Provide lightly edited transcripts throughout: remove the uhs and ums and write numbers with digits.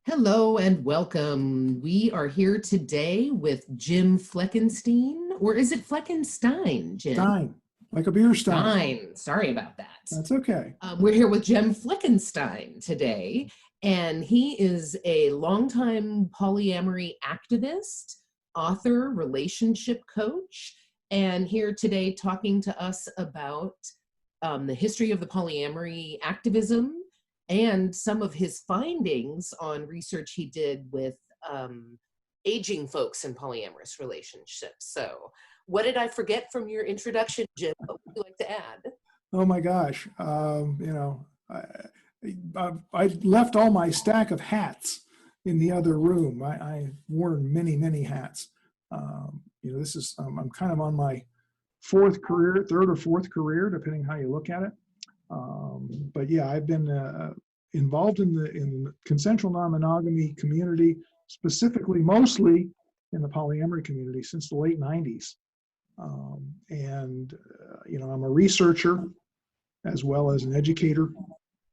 Hello and welcome. We are here today with Jim Fleckenstein, or is it Fleckenstein, Jim? Stein, like a beer stein. Stein. Sorry about that. That's okay. We're here with Jim Fleckenstein today, and he is a longtime polyamory activist, author, relationship coach, and here today talking to us about the history of the polyamory activism and some of his findings on research he did with aging folks in polyamorous relationships. So what did I forget from your introduction, Jim? What would you like to add? Oh my gosh. I left all my stack of hats in the other room. I worn many, many hats. This is, I'm kind of on my third or fourth career, depending how you look at it. But yeah, I've been involved in the consensual non-monogamy community, specifically mostly in the polyamory community since the late 90s. I'm a researcher as well as an educator,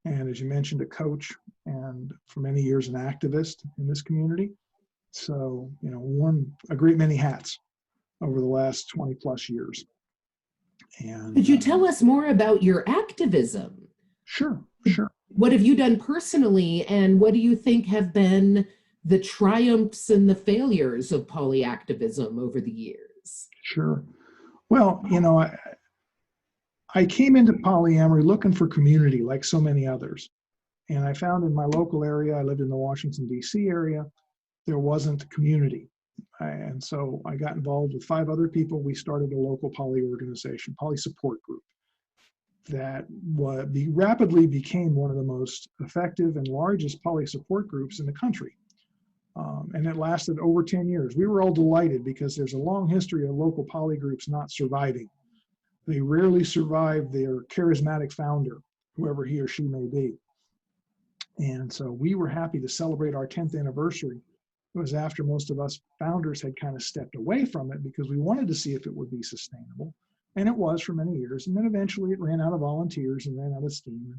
and as you mentioned, a coach, and for many years an activist in this community. So, worn a great many hats over the last 20 plus years. And could you tell us more about your activism? Sure. What have you done personally, and what do you think have been the triumphs and the failures of polyactivism over the years? Sure. Well, I came into polyamory looking for community like so many others. And I found in my local area, I lived in the Washington, D.C. area, there wasn't community. And so I got involved with 5 other people. We started a local poly organization, poly support group, that rapidly became one of the most effective and largest poly support groups in the country. And it lasted over 10 years. We were all delighted because there's a long history of local poly groups not surviving. They rarely survive their charismatic founder, whoever he or she may be. And so we were happy to celebrate our 10th anniversary. It was after most of us founders had kind of stepped away from it because we wanted to see if it would be sustainable. And it was for many years. And then eventually it ran out of volunteers and ran out of steam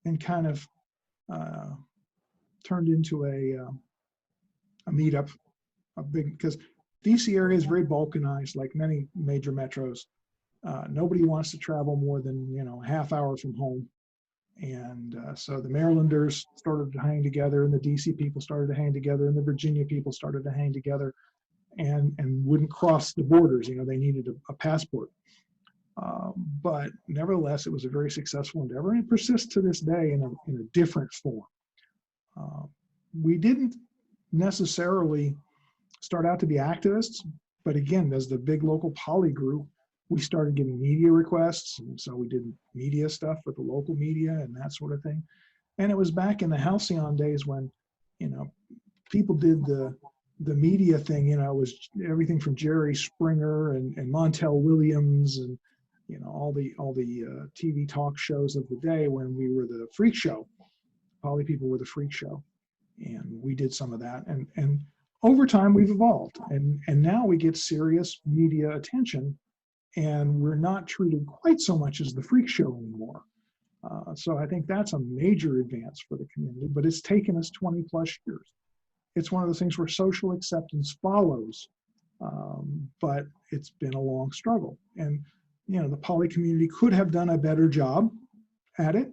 and kind of turned into a meetup, because DC area is very balkanized, like many major metros. Nobody wants to travel more than a half hour from home. And so the Marylanders started to hang together, and the DC people started to hang together, and the Virginia people started to hang together, and wouldn't cross the borders. They needed a passport. But nevertheless, it was a very successful endeavor, and it persists to this day in a different form. We didn't necessarily start out to be activists, but again, as the big local poly group, we started getting media requests, and so we did media stuff with the local media and that sort of thing. And it was back in the halcyon days when, people did the media thing. It was everything from Jerry Springer and Montel Williams and all the TV talk shows of the day, when we were the freak show. Poly people were the freak show, and we did some of that. And over time we've evolved, and now we get serious media attention. And we're not treated quite so much as the freak show anymore. So I think that's a major advance for the community, but it's taken us 20 plus years. It's one of those things where social acceptance follows, but it's been a long struggle. And, the poly community could have done a better job at it,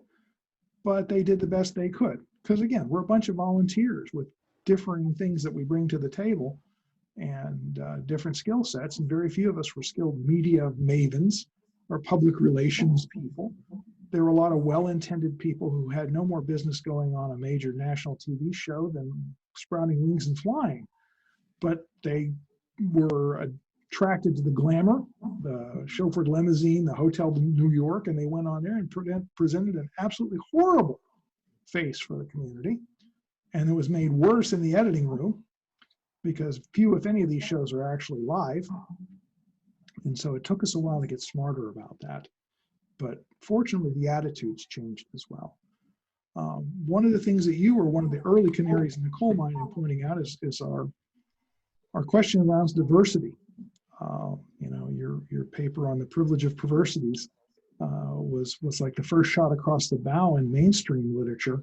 but they did the best they could. Because again, we're a bunch of volunteers with differing things that we bring to the table, and different skill sets, and very few of us were skilled media mavens or public relations people. There were a lot of well-intended people who had no more business going on a major national TV show than sprouting wings and flying, but they were attracted to the glamour, the chauffeured limousine, the hotel in New York, and they went on there and presented an absolutely horrible face for the community. And it was made worse in the editing room, because few, if any, of these shows are actually live. And so it took us a while to get smarter about that. But fortunately, the attitudes changed as well. One of the things that you were one of the early canaries in the coal mine in pointing out is our question around diversity. Your paper on the privilege of perversities was like the first shot across the bow in mainstream literature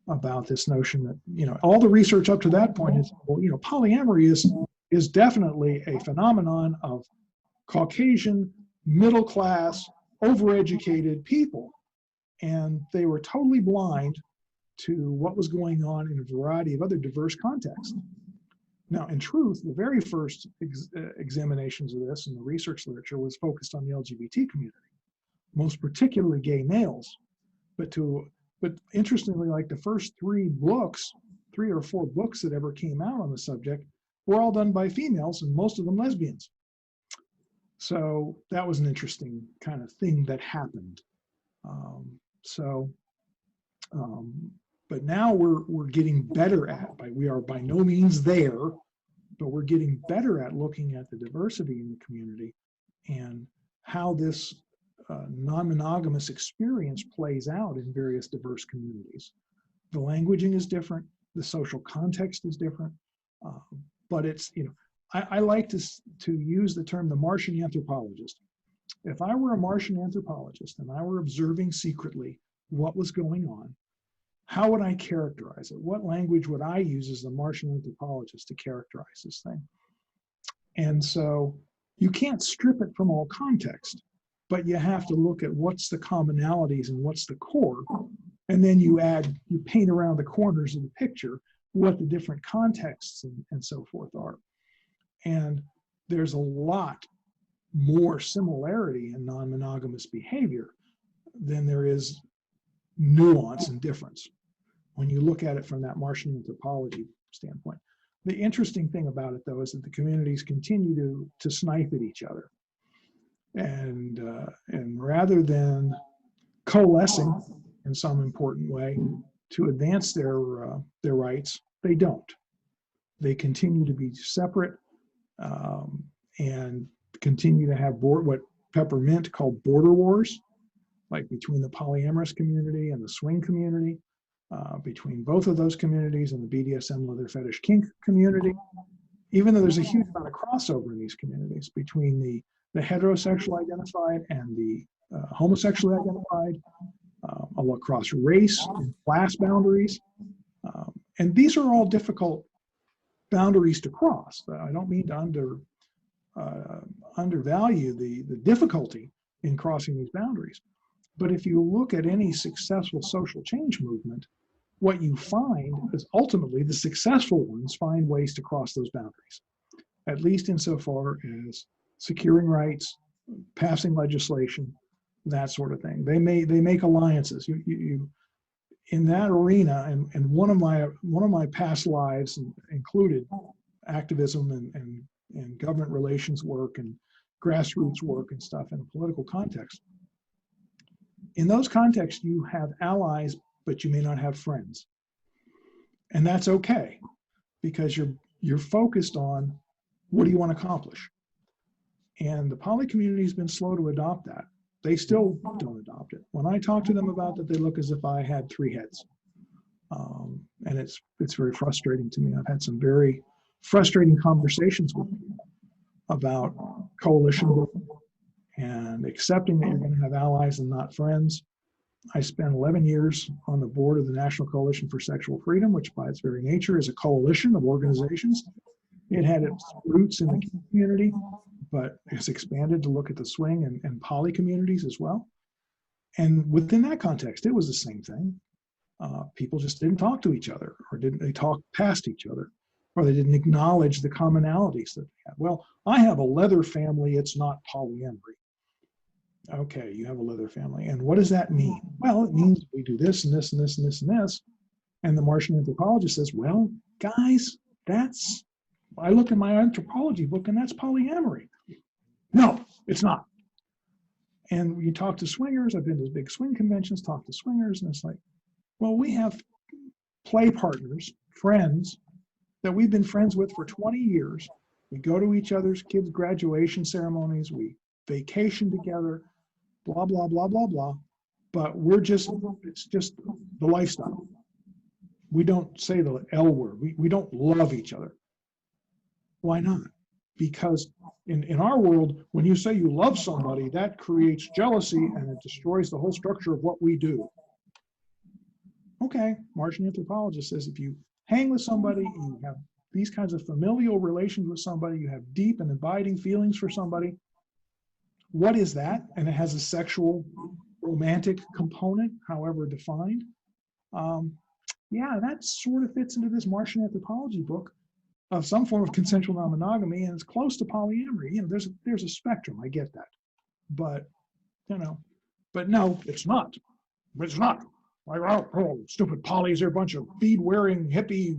about this notion that, you know, all the research up to that point is, well, you know, polyamory is definitely a phenomenon of Caucasian, middle class, overeducated people. And they were totally blind to what was going on in a variety of other diverse contexts. Now, in truth, the very first examinations of this in the research literature was focused on the LGBT community, most particularly gay males. But interestingly, like the first three or four books that ever came out on the subject were all done by females, and most of them lesbians. So that was an interesting kind of thing that happened. But now we're getting better at, we are by no means there, but we're getting better at looking at the diversity in the community and how this non-monogamous experience plays out in various diverse communities. The languaging is different, the social context is different, but it's, you know, I like to use the term the Martian anthropologist. If I were a Martian anthropologist and I were observing secretly what was going on, how would I characterize it? What language would I use as the Martian anthropologist to characterize this thing? And so you can't strip it from all context, but you have to look at what's the commonalities and what's the core. And then you paint around the corners of the picture what the different contexts and so forth are. And there's a lot more similarity in non-monogamous behavior than there is nuance and difference when you look at it from that Martian anthropology standpoint. The interesting thing about it, though, is that the communities continue to snipe at each other. And rather than coalescing in some important way to advance their rights, they don't. They continue to be separate and continue to have what Peppermint called border wars, like between the polyamorous community and the swing community, between both of those communities and the BDSM leather fetish kink community, even though there's a huge amount of crossover in these communities between the heterosexual identified and the homosexually identified, across race and class boundaries. And these are all difficult boundaries to cross. I don't mean to undervalue the difficulty in crossing these boundaries. But if you look at any successful social change movement, what you find is ultimately the successful ones find ways to cross those boundaries, at least insofar as securing rights, passing legislation, that sort of thing. They make alliances. You in that arena, and one of my past lives included activism and government relations work and grassroots work and stuff in a political context. In those contexts, you have allies, but you may not have friends. And that's okay, because you're focused on what do you want to accomplish. And the poly community has been slow to adopt that. They still don't adopt it. When I talk to them about that, they look as if I had three heads. And it's very frustrating to me. I've had some very frustrating conversations with them about coalition building and accepting that you're going to have allies and not friends. I spent 11 years on the board of the National Coalition for Sexual Freedom, which by its very nature is a coalition of organizations. It had its roots in the community, but it's expanded to look at the swing and poly communities as well. And within that context, it was the same thing. People just didn't talk to each other, or they talked past each other, or they didn't acknowledge the commonalities that they had. Well, I have a leather family, it's not polyamory. Okay, you have a leather family. And what does that mean? Well, it means we do this and this and this and this and this. And the Martian anthropologist says, well, guys, I look at my anthropology book and that's polyamory. No, it's not. And you talk to swingers, I've been to big swing conventions, talk to swingers, and it's like, well, we have play partners, friends, that we've been friends with for 20 years. We go to each other's kids' graduation ceremonies, we vacation together, blah, blah, blah, blah, blah. But it's just the lifestyle. We don't say the L word. We don't love each other. Why not? Because in our world, when you say you love somebody, that creates jealousy and it destroys the whole structure of what we do. okay, Martian anthropologist says if you hang with somebody, you have these kinds of familial relations with somebody, you have deep and abiding feelings for somebody, what is that? And it has a sexual romantic component, however defined. Yeah, that sort of fits into this Martian anthropology book of some form of consensual non-monogamy, and it's close to polyamory. You know, there's a spectrum. I get that, but you know, but no, it's not. It's not. Like, oh, stupid polys are a bunch of bead-wearing hippie.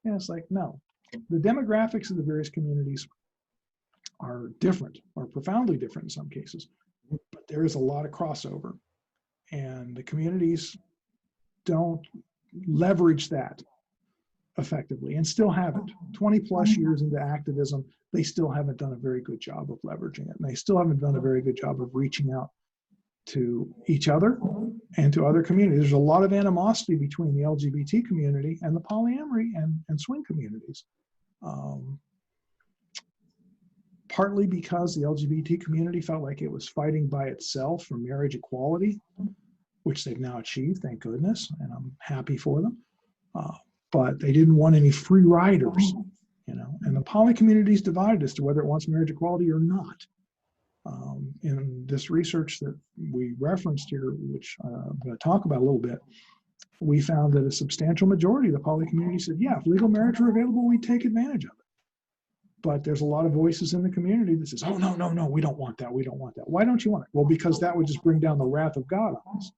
And it's like, no. The demographics of the various communities are different, or profoundly different in some cases, but there is a lot of crossover, and the communities don't leverage that effectively, and still haven't. 20 plus years into activism, they still haven't done a very good job of leveraging it, and they still haven't done a very good job of reaching out to each other and to other communities. There's a lot of animosity between the LGBT community and the polyamory and swing communities. Partly because the LGBT community felt like it was fighting by itself for marriage equality, which they've now achieved, thank goodness, and I'm happy for them. But they didn't want any free riders, you know, and the poly community is divided as to whether it wants marriage equality or not. In this research that we referenced here, which I'm going to talk about a little bit, we found that a substantial majority of the poly community said, yeah, if legal marriage were available, we'd take advantage of it. But there's a lot of voices in the community that says, oh, no, no, no, we don't want that. We don't want that. Why don't you want it? Well, because that would just bring down the wrath of God on us.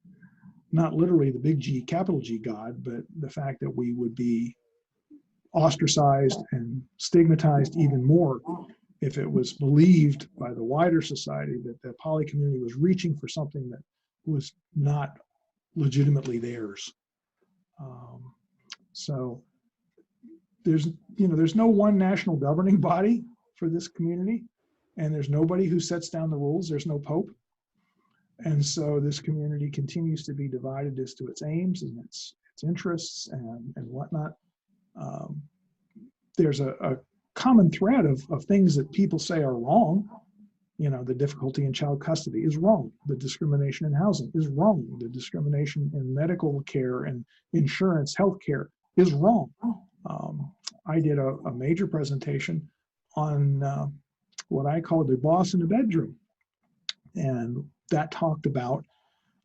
Not literally the big G, capital G God, but the fact that we would be ostracized and stigmatized even more if it was believed by the wider society that the poly community was reaching for something that was not legitimately theirs. So there's no one national governing body for this community, and there's nobody who sets down the rules. There's no pope. And so this community continues to be divided as to its aims and its interests and whatnot. There's a common thread of things that people say are wrong. You know, the difficulty in child custody is wrong. The discrimination in housing is wrong. The discrimination in medical care and insurance, health care is wrong. I did a major presentation on what I call the boss in the bedroom. And that talked about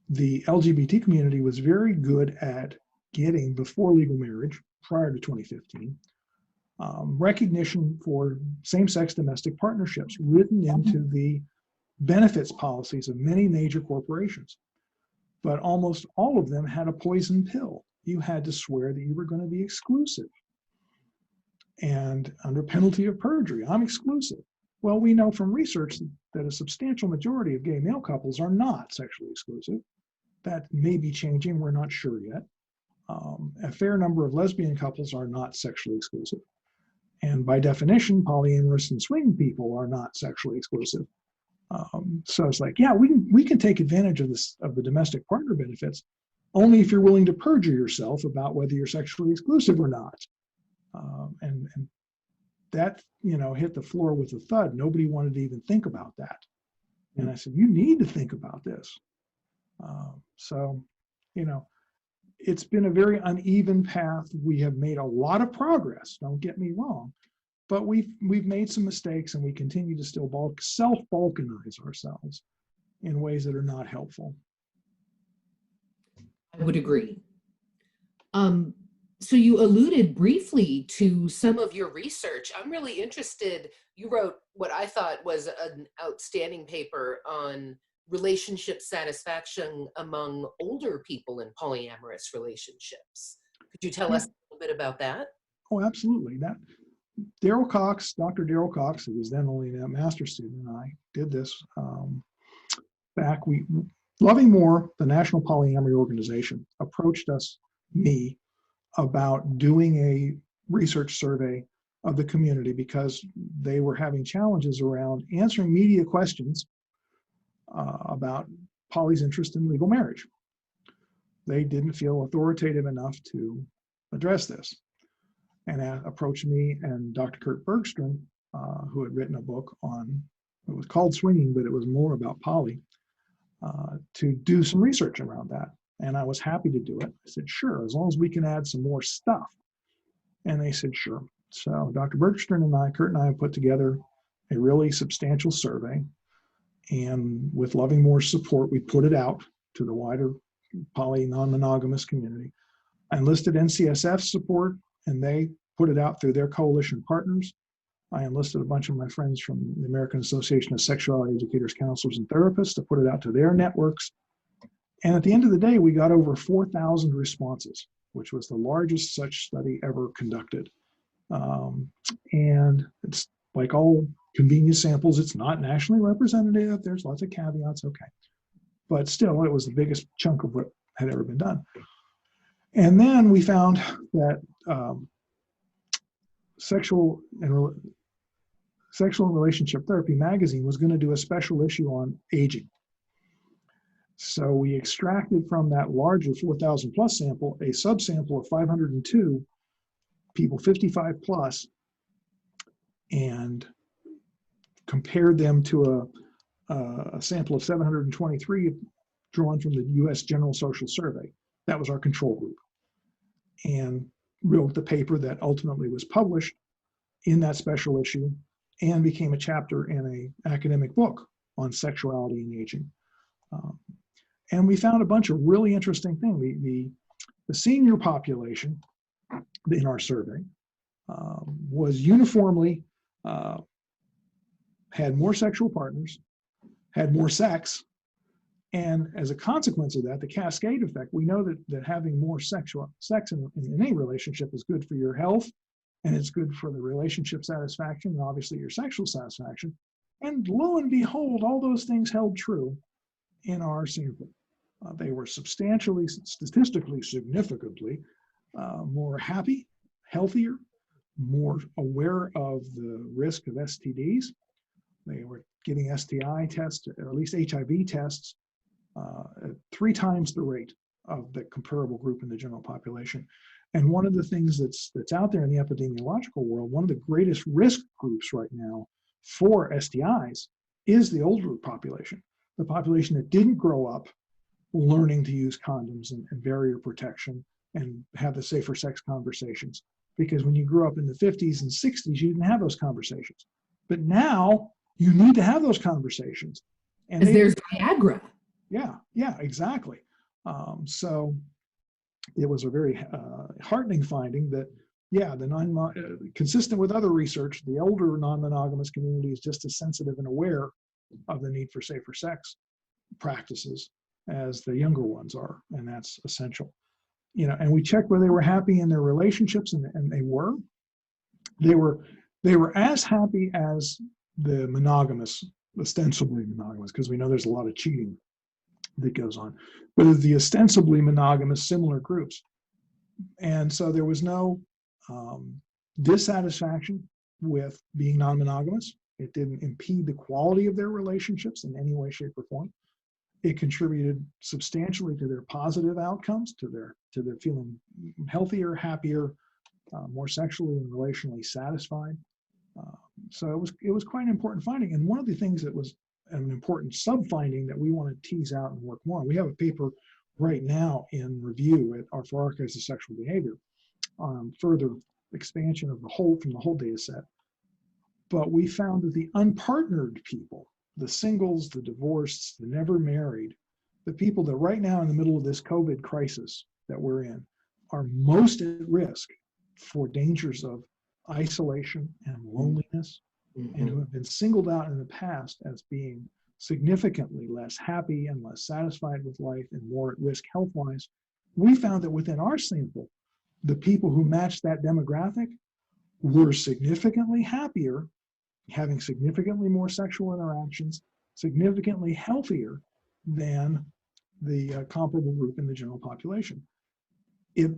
the LGBT community was very good at getting, before legal marriage, prior to 2015, recognition for same-sex domestic partnerships written into the benefits policies of many major corporations. But almost all of them had a poison pill. You had to swear that you were going to be exclusive. And under penalty of perjury, I'm exclusive. Well, we know from research that a substantial majority of gay male couples are not sexually exclusive. That may be changing, we're not sure yet. A fair number of lesbian couples are not sexually exclusive. And by definition, polyamorous and swing people are not sexually exclusive. So it's like, yeah, we can take advantage of the domestic partner benefits only if you're willing to perjure yourself about whether you're sexually exclusive or not. And that, you know, hit the floor with a thud. Nobody wanted to even think about that. And I said, you need to think about this. So, you know, it's been a very uneven path. We have made a lot of progress, don't get me wrong, but we've made some mistakes, and we continue to still self-balkanize ourselves in ways that are not helpful. I would agree. So you alluded briefly to some of your research. I'm really interested. You wrote what I thought was an outstanding paper on relationship satisfaction among older people in polyamorous relationships. Could you tell us a little bit about that? Oh, absolutely. That Daryl Cox, Dr. Daryl Cox, who was then only a master's student, and I did this back. Loving More, the National Polyamory Organization, approached me about doing a research survey of the community because they were having challenges around answering media questions about poly's interest in legal marriage. They didn't feel authoritative enough to address this, and approached me and Dr. Kurt Bergstrom, who had written a book on, it was called Swinging, but it was more about poly, to do some research around that. And I was happy to do it. I said, sure, as long as we can add some more stuff. And they said, sure. So Dr. Bergstrom and I, Kurt and I, put together a really substantial survey. And with Loving More's support, we put it out to the wider poly non-monogamous community. I enlisted NCSF's support, and they put it out through their coalition partners. I enlisted a bunch of my friends from the American Association of Sexuality Educators, Counselors, and Therapists to put it out to their networks. And at the end of the day, we got over 4,000 responses, which was the largest such study ever conducted. And it's like all convenient samples, it's not nationally representative. There's lots of caveats, okay. But still, it was the biggest chunk of what had ever been done. And then we found that Sexual and Relationship Therapy magazine was going to do a special issue on aging. So we extracted from that larger 4,000 plus sample a subsample of 502 people 55 plus and compared them to a sample of 723 drawn from the US General Social Survey. That was our control group. And wrote the paper that ultimately was published in that special issue and became a chapter in an academic book on sexuality and aging. And we found a bunch of really interesting things. The senior population in our survey was uniformly had more sexual partners, had more sex, and as a consequence of that, the cascade effect, we know that having more sex in any relationship is good for your health, and it's good for the relationship satisfaction, and obviously your sexual satisfaction. And lo and behold, all those things held true in our sample. They were substantially, statistically significantly more happy, healthier, more aware of the risk of STDs. They were getting STI tests, or at least HIV tests, at 3 times the rate of the comparable group in the general population. And one of the things that's out there in the epidemiological world, one of the greatest risk groups right now for STIs is the older population, the population that didn't grow up learning to use condoms and barrier protection and have the safer sex conversations. Because when you grew up in the 50s and 60s, you didn't have those conversations. But now you need to have those conversations. And there's Viagra. Yeah, exactly. So it was a very heartening finding that, yeah, consistent with other research, the older non-monogamous community is just as sensitive and aware of the need for safer sex practices as the younger ones are, and that's essential. You know, and we checked whether they were happy in their relationships, and they were. They were as happy as the monogamous, ostensibly monogamous, because we know there's a lot of cheating that goes on, but of the ostensibly monogamous similar groups. And so there was no dissatisfaction with being non-monogamous. It didn't impede the quality of their relationships in any way, shape, or form. It contributed substantially to their positive outcomes, to their feeling healthier, happier, more sexually and relationally satisfied. So it was quite an important finding. And one of the things that was an important sub-finding that we want to tease out and work more on, we have a paper right now in review for Archives of Sexual Behavior on further expansion of from the whole data set. But we found that the unpartnered people, the singles, the divorced, the never married, the people that right now in the middle of this COVID crisis that we're in are most at risk for dangers of isolation and loneliness, and who have been singled out in the past as being significantly less happy and less satisfied with life and more at risk health-wise. We found that within our sample, the people who matched that demographic were significantly happier, having significantly more sexual interactions, significantly healthier than the comparable group in the general population. It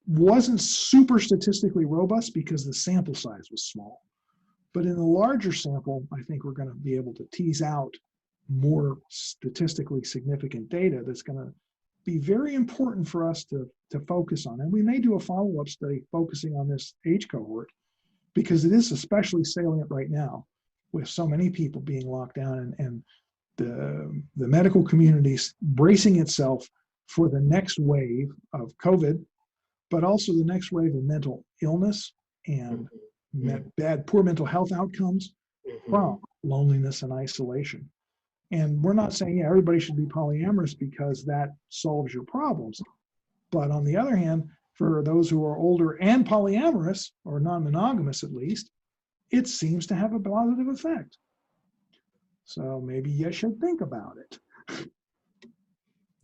wasn't super statistically robust because the sample size was small. But in the larger sample, I think we're going to be able to tease out more statistically significant data that's going to be very important for us to focus on. And we may do a follow-up study focusing on this age cohort, because it is especially salient right now with so many people being locked down and the medical community bracing itself for the next wave of COVID, but also the next wave of mental illness and poor mental health outcomes from loneliness and isolation. And we're not saying, yeah, everybody should be polyamorous because that solves your problems. But on the other hand, for those who are older and polyamorous, or non-monogamous at least, it seems to have a positive effect. So maybe you should think about it.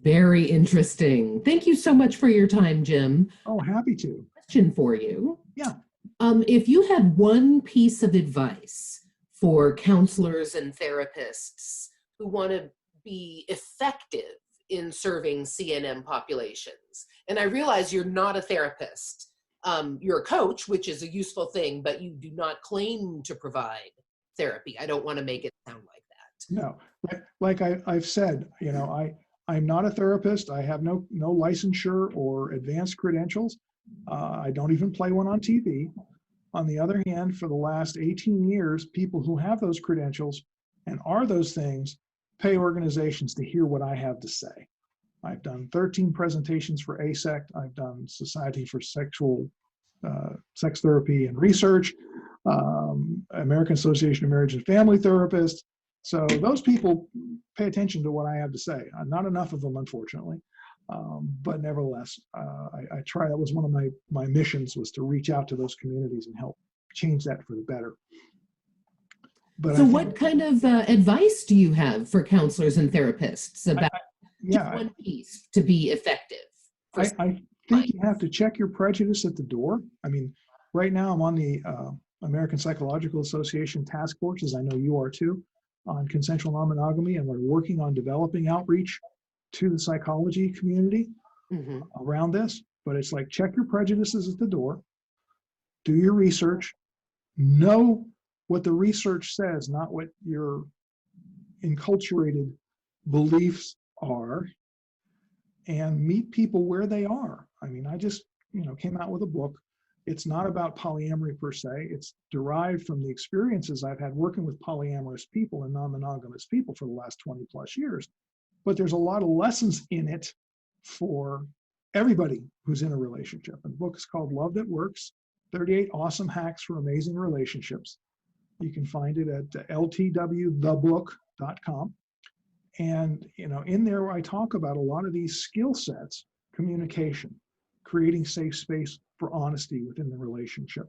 Very interesting. Thank you so much for your time, Jim. Oh, happy to. Question for you. Yeah. If you had one piece of advice for counselors and therapists who want to be effective in serving CNM populations, and I realize you're not a therapist, you're a coach, which is a useful thing, but you do not claim to provide therapy. I don't want to make it sound like that. No, like I've said, you know, I'm not a therapist. I have no licensure or advanced credentials. I don't even play one on TV. On the other hand, for the last 18 years, people who have those credentials and are those things pay organizations to hear what I have to say. I've done 13 presentations for ASECT. I've done Society for Sexual Sex Therapy and Research, American Association of Marriage and Family Therapists. So those people pay attention to what I have to say. Not enough of them, unfortunately, but nevertheless, I try. That was one of my missions, was to reach out to those communities and help change that for the better. But so what kind of advice do you have for counselors and therapists about one piece to be effective? I think you have to check your prejudice at the door. I mean, right now I'm on the American Psychological Association task force, as I know you are too, on consensual non-monogamy, and we're working on developing outreach to the psychology community around this. But it's like, check your prejudices at the door, do your research, know what the research says, not what your enculturated beliefs are, and meet people where they are. I mean, I just, came out with a book. It's not about polyamory per se. It's derived from the experiences I've had working with polyamorous people and non-monogamous people for the last 20 plus years. But there's a lot of lessons in it for everybody who's in a relationship. And the book is called Love That Works, 38 Awesome Hacks for Amazing Relationships. You can find it at ltwthebook.com. And, in there I talk about a lot of these skill sets: communication, creating safe space for honesty within the relationship,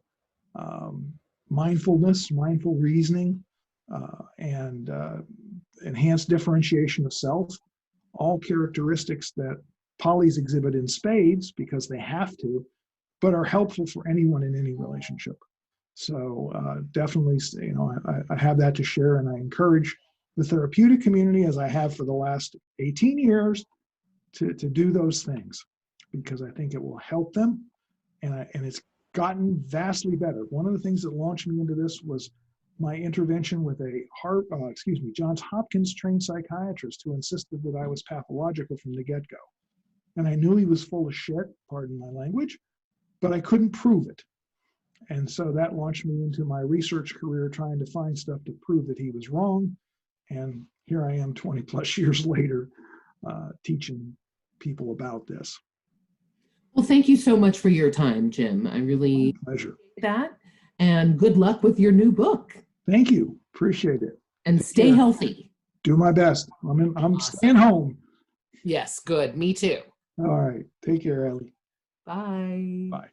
mindfulness, mindful reasoning, and enhanced differentiation of self, all characteristics that polys exhibit in spades because they have to, but are helpful for anyone in any relationship. So definitely, I have that to share, and I encourage the therapeutic community, as I have for the last 18 years, to do those things, because I think it will help them, and it's gotten vastly better. One of the things that launched me into this was my intervention with a Johns Hopkins trained psychiatrist who insisted that I was pathological from the get-go. And I knew he was full of shit, pardon my language, but I couldn't prove it. And so that launched me into my research career, trying to find stuff to prove that he was wrong. And here I am 20 plus years later, teaching people about this. Well, thank you so much for your time, Jim. I really appreciate that. And good luck with your new book. Thank you. Appreciate it. And stay healthy. Do my best. I'm awesome. Staying home. Yes, good. Me too. All right. Take care, Ellie. Bye. Bye.